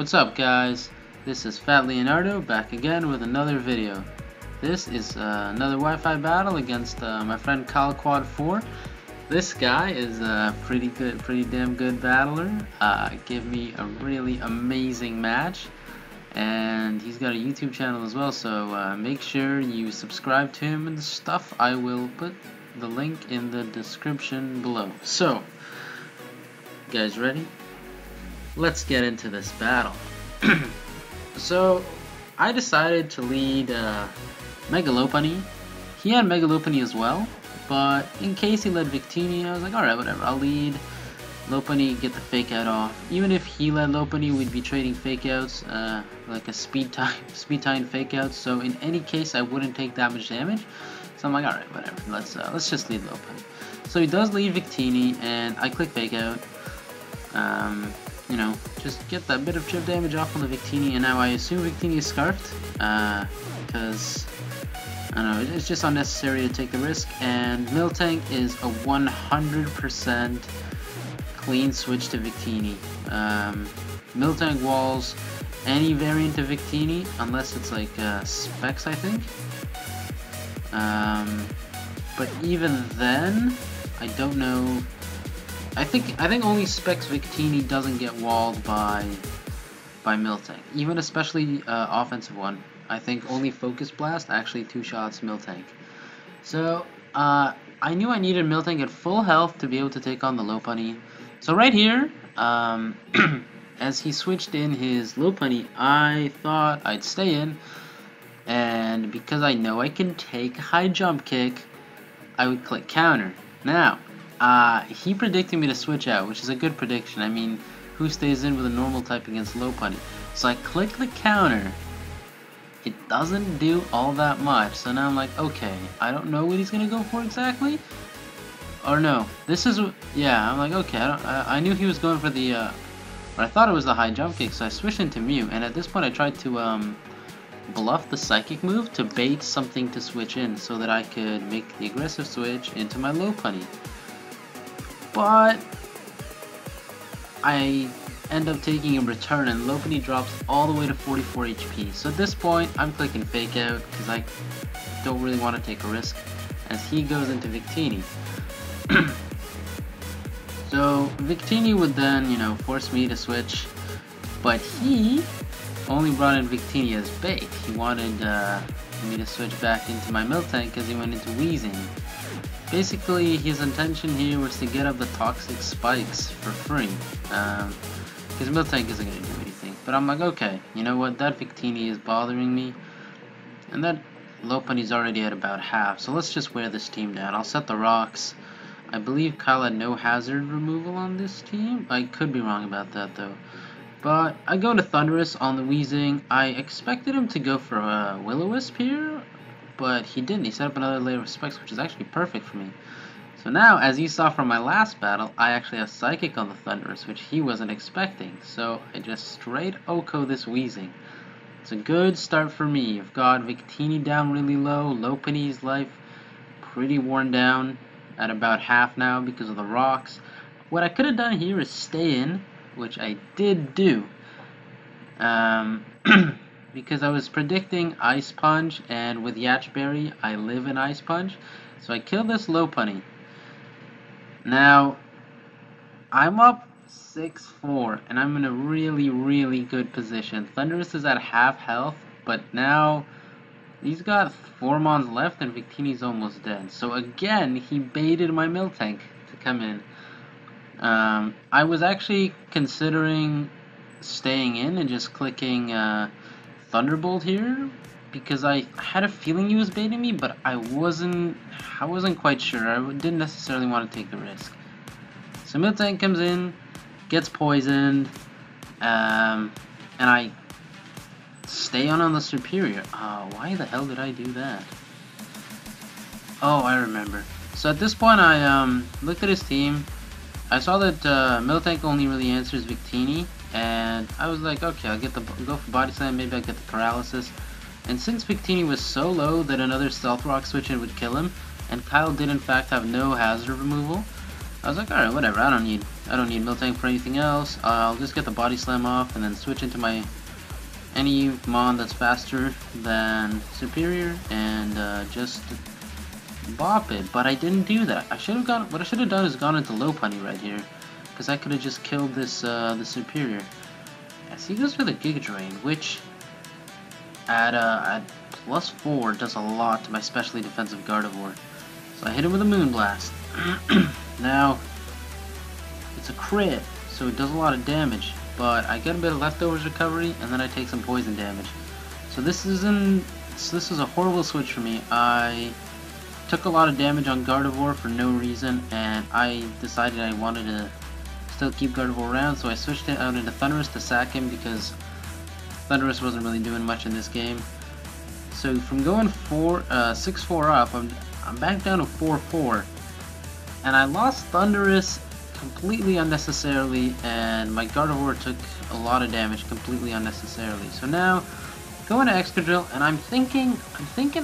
What's up, guys? This is Fat Leonardo back again with another video. This is another Wi-Fi battle against my friend KyleQuadFour. This guy is a pretty damn good battler. Give me a really amazing match, and he's got a YouTube channel as well. So make sure you subscribe to him and stuff. I will put the link in the description below. So, you guys ready? Let's get into this battle. So, I decided to lead Megalopony. He had Megalopony as well, but in case he led Victini, I was like, alright, whatever, I'll lead Lopany, get the fake out off. Even if he led Lopany, we'd be trading fake outs, like a speed time fake outs, so in any case, I wouldn't take that much damage. So I'm like, alright, whatever, let's just lead Lopany. So he does lead Victini, and I click fake out. You know, just get that bit of chip damage off on the Victini, and now I assume Victini is scarfed, because, I don't know, it's just unnecessary to take the risk, and Miltank is a 100% clean switch to Victini. Miltank walls any variant of Victini, unless it's like Specs, I think. But even then, I don't know. I think only Specs Victini doesn't get walled by Miltank, even especially offensive one. I think only Focus Blast actually two-shots Miltank. So I knew I needed Miltank at full health to be able to take on the Lopany. So right here, as he switched in his Lopany, I thought I'd stay in, and because I know I can take a high jump kick, I would click counter. Now, he predicted me to switch out, which is a good prediction. I mean, who stays in with a normal type against Lopany? So I click the counter. It doesn't do all that much. So now I'm like, okay, I don't know what he's gonna go for exactly. Or no, this is, yeah, I'm like, okay, I knew he was going for the, or I thought it was the high jump kick, so I switched into Mew, and at this point I tried to, bluff the psychic move to bait something to switch in so that I could make the aggressive switch into my Lopany. But I end up taking a return, and Lopany drops all the way to 44 HP. So at this point, I'm clicking fake out because I don't really want to take a risk as he goes into Victini. So Victini would then, you know, force me to switch, but he only brought in Victini as bait. He wanted me to switch back into my Miltank because he went into Wheezing. Basically, his intention here was to get up the toxic spikes for free, because Miltank isn't going to do anything. But I'm like, okay, you know what, that Victini is bothering me, and that Lopany's already at about half, so let's just wear this team down. I'll set the rocks. I believe Kyle had no hazard removal on this team. I could be wrong about that, though. But I go to Thunderous on the Wheezing. I expected him to go for a Will-O-Wisp here, but he didn't. He set up another layer of specs, which is actually perfect for me. So now, as you saw from my last battle, I actually have Psychic on the Thunderous, which he wasn't expecting. So I just straight Oko this Wheezing. It's a good start for me. I've got Victini down really low, Lopany's life pretty worn down at about half now because of the rocks. What I could have done here is stay in, which I did do. Because I was predicting Ice Punch, and with Yachberry, I live in Ice Punch. So I killed this Lopany. Now, I'm up 6-4, and I'm in a really good position. Thunderous is at half health, but now he's got 4 mons left, and Victini's almost dead. So again, he baited my Miltank to come in. I was actually considering staying in and just clicking Thunderbolt here, because I had a feeling he was baiting me, but I wasn't quite sure. I didn't necessarily want to take the risk. So Miltank comes in, gets poisoned, and I stay on the Superior. Why the hell did I do that? Oh, I remember. So at this point, I looked at his team. I saw that Miltank only really answers Victini, and I was like, okay, I'll go for Body Slam, maybe I'll get the Paralysis. And since Victini was so low that another Stealth Rock switch in would kill him, and Kyle did in fact have no hazard removal, I was like, alright, whatever, I don't need Miltank for anything else. I'll just get the body slam off and then switch into my any mon that's faster than superior and just bop it. But I didn't do that. What I should have done is gone into low punny right here, because I could have just killed this the superior. Yes, he goes for the Giga Drain, which at +4 does a lot to my specially defensive Gardevoir. So I hit him with a Moonblast. Now, it's a crit, so it does a lot of damage, but I get a bit of leftovers recovery, and then I take some poison damage. So this is a horrible switch for me. I took a lot of damage on Gardevoir for no reason, and I decided I wanted to still keep Gardevoir around, so I switched it out into Thundurus to sack him, because Thundurus wasn't really doing much in this game. So from going 6-4 up, I'm back down to 4-4, and I lost Thundurus completely unnecessarily, and my Gardevoir took a lot of damage completely unnecessarily. So now, going to Excadrill, and I'm thinking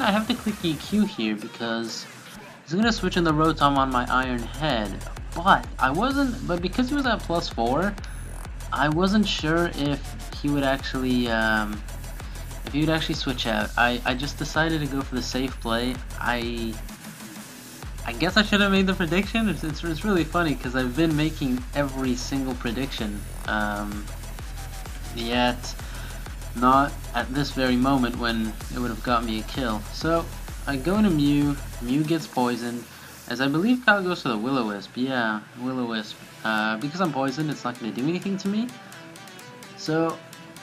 I have to click EQ here because he's gonna switch in the Rotom on my Iron Head, but because he was at +4, I wasn't sure if he would actually switch out. I just decided to go for the safe play. I guess I should have made the prediction. It's really funny because I've been making every single prediction, yet not at this very moment when it would have got me a kill. So I go into Mew. Mew gets poisoned, as I believe Kyle goes for the Will-O-Wisp. Yeah, Will-O-Wisp. Because I'm poisoned, it's not going to do anything to me. So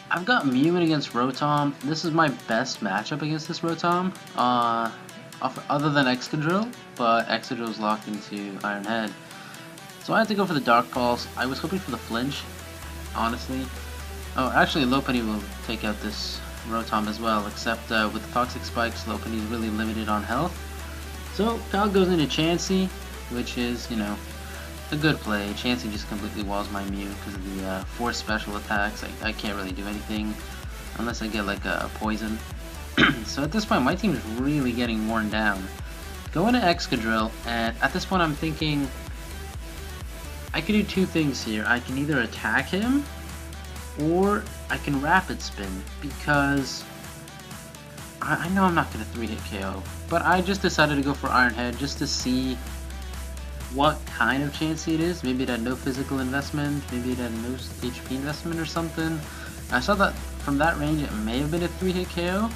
I've got Mew in against Rotom. This is my best matchup against this Rotom, other than Excadrill, but Excadrill's locked into Iron Head. So I had to go for the Dark Pulse. I was hoping for the flinch, honestly. Oh, actually Lopunny will take out this Rotom as well, except with Toxic Spikes, Lopunny's really limited on health. So Kyle goes into Chansey, which is, you know, a good play. Chansey just completely walls my Mew because of the 4 special attacks. I can't really do anything unless I get like a poison. So at this point, my team is really getting worn down. Go into Excadrill, and at this point I'm thinking I can do 2 things here. I can either attack him, or I can Rapid Spin, because I know I'm not going to 3-hit KO, but I just decided to go for Iron Head just to see what kind of Chansey it is. Maybe it had no physical investment, maybe it had no HP investment or something. I saw that from that range it may have been a 3-hit KO,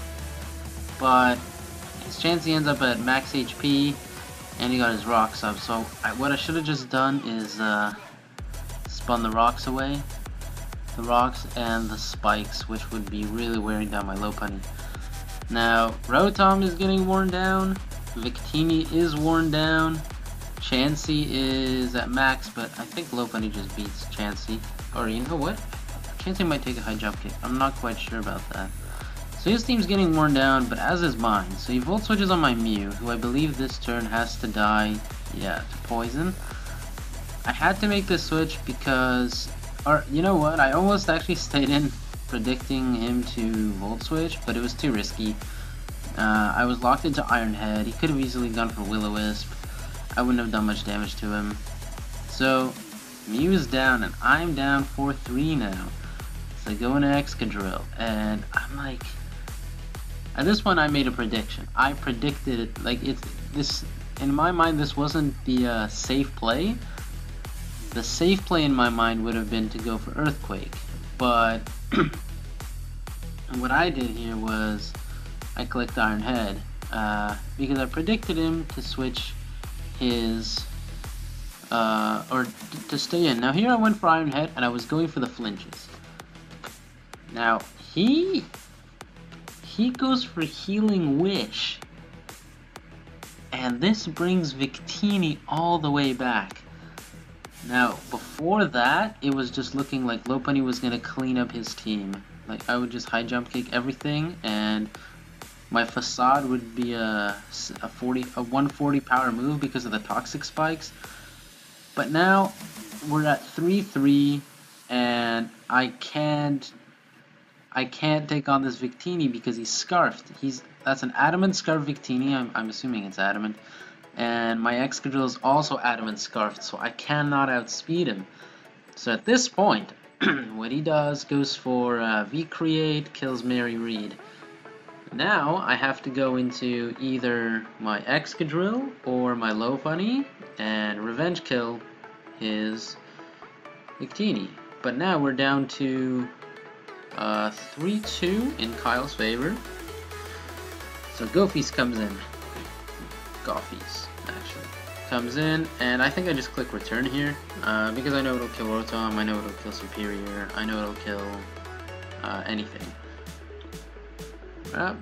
but his Chansey ends up at max HP, and he got his rocks up. So what I should have just done is spun the rocks away. The rocks and the spikes, which would be really wearing down my Lopunny. Now, Rotom is getting worn down, Victini is worn down, Chansey is at max, but I think Lopunny just beats Chansey. Or you know what? Chansey might take a high jump kick. I'm not quite sure about that. So his team's getting worn down, but as is mine. So he Volt Switches on my Mew, who I believe this turn has to die, yeah, to poison. I had to make this switch because, or you know what, I almost actually stayed in predicting him to Volt Switch, but it was too risky. I was locked into Iron Head. He could have easily gone for Will-O-Wisp. I wouldn't have done much damage to him. So Mew is down, and I'm down 4-3 now. So I go into Excadrill, and I'm like, at this point I made a prediction. I predicted it, like in my mind this wasn't the safe play. The safe play in my mind would have been to go for Earthquake, but what I did here was I clicked Iron Head because I predicted him to switch his or to stay in. Now here I went for Iron Head and I was going for the flinches. Now he goes for Healing Wish, and this brings Victini all the way back. Now, before that, it was just looking like Lopunny was going to clean up his team. Like, I would just high jump kick everything, and my Facade would be a 140 power move because of the Toxic Spikes. But now, we're at 3-3, and I can't take on this Victini because he's Scarfed. That's an Adamant Scarf Victini, I'm assuming it's Adamant. and my Excadrill is also Adamant Scarfed, so I cannot outspeed him. So at this point, what he does goes for V-Create, kills Mary Reed. Now I have to go into either my Excadrill or my Lopunny and revenge kill his Victini. But now we're down to 3-2 in Kyle's favor. So Goofy's comes in. Goofy's actually comes in, and I think I just click return here because I know it'll kill Rotom, I know it'll kill Superior, I know it'll kill anything.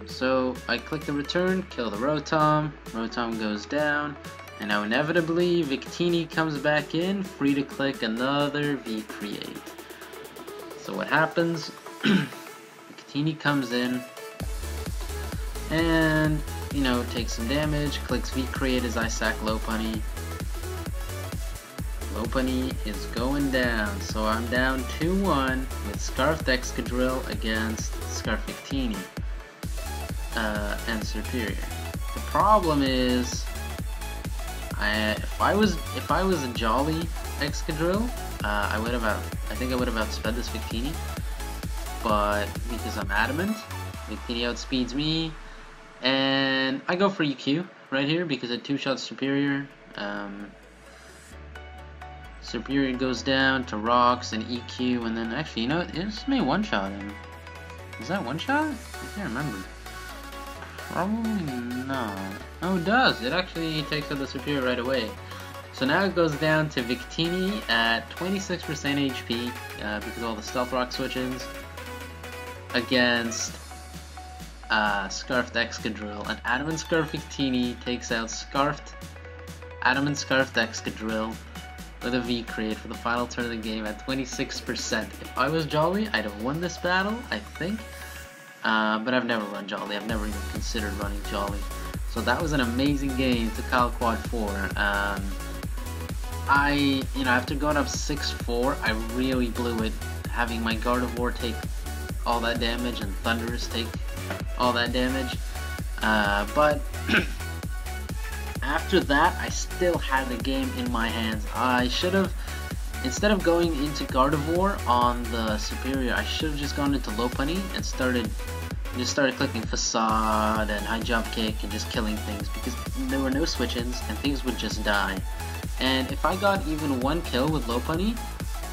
So I click the return, kill the Rotom, Rotom goes down, and now inevitably Victini comes back in, free to click another V-Create. So what happens, Victini comes in, and, you know, takes some damage, clicks V-Create as I sack Lopunny. Lopunny is going down, so I'm down 2-1 with Scarfed Excadrill against Scarfed Victini and Superior. The problem is, if I was a Jolly Excadrill, I think I would have outsped this Victini, but because I'm Adamant, Victini outspeeds me, and I go for EQ right here because it two-shots Superior. Superior goes down to Rocks and EQ, and then actually, you know, it just may one-shot him. Is that one-shot? I can't remember. Probably not. Oh, it does. It actually takes out the Superior right away. So now it goes down to Victini at 26% HP because of all the Stealth Rock switch-ins against Scarfed Excadrill. And Adamant Scarfed Victini takes out Adamant Scarfed Excadrill with a V-Create for the final turn of the game at 26%. If I was Jolly, I'd have won this battle, I think. But I've never run Jolly. I've never even considered running Jolly. So that was an amazing game to KyleQuadFour. After going up 6-4, I really blew it, having my Gardevoir take all that damage and Thundurus take all that damage. But after that, I still had the game in my hands. I should have, instead of going into Gardevoir on the Superior, I should have just gone into Lopunny and started clicking Facade and High Jump Kick and just killing things, because there were no switch-ins and things would just die. And if I got even one kill with Lopunny,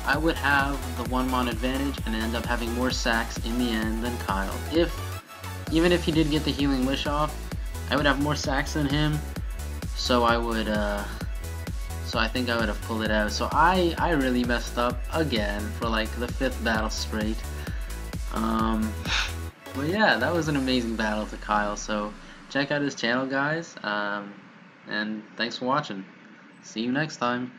I would have the 1-mon advantage and end up having more sacks in the end than Kyle. Even if he did get the Healing Wish off, I would have more sacks than him, so I think I would have pulled it out. So I really messed up again for like the 5th battle straight. But yeah, that was an amazing battle to Kyle, so check out his channel, guys, and thanks for watching. See you next time.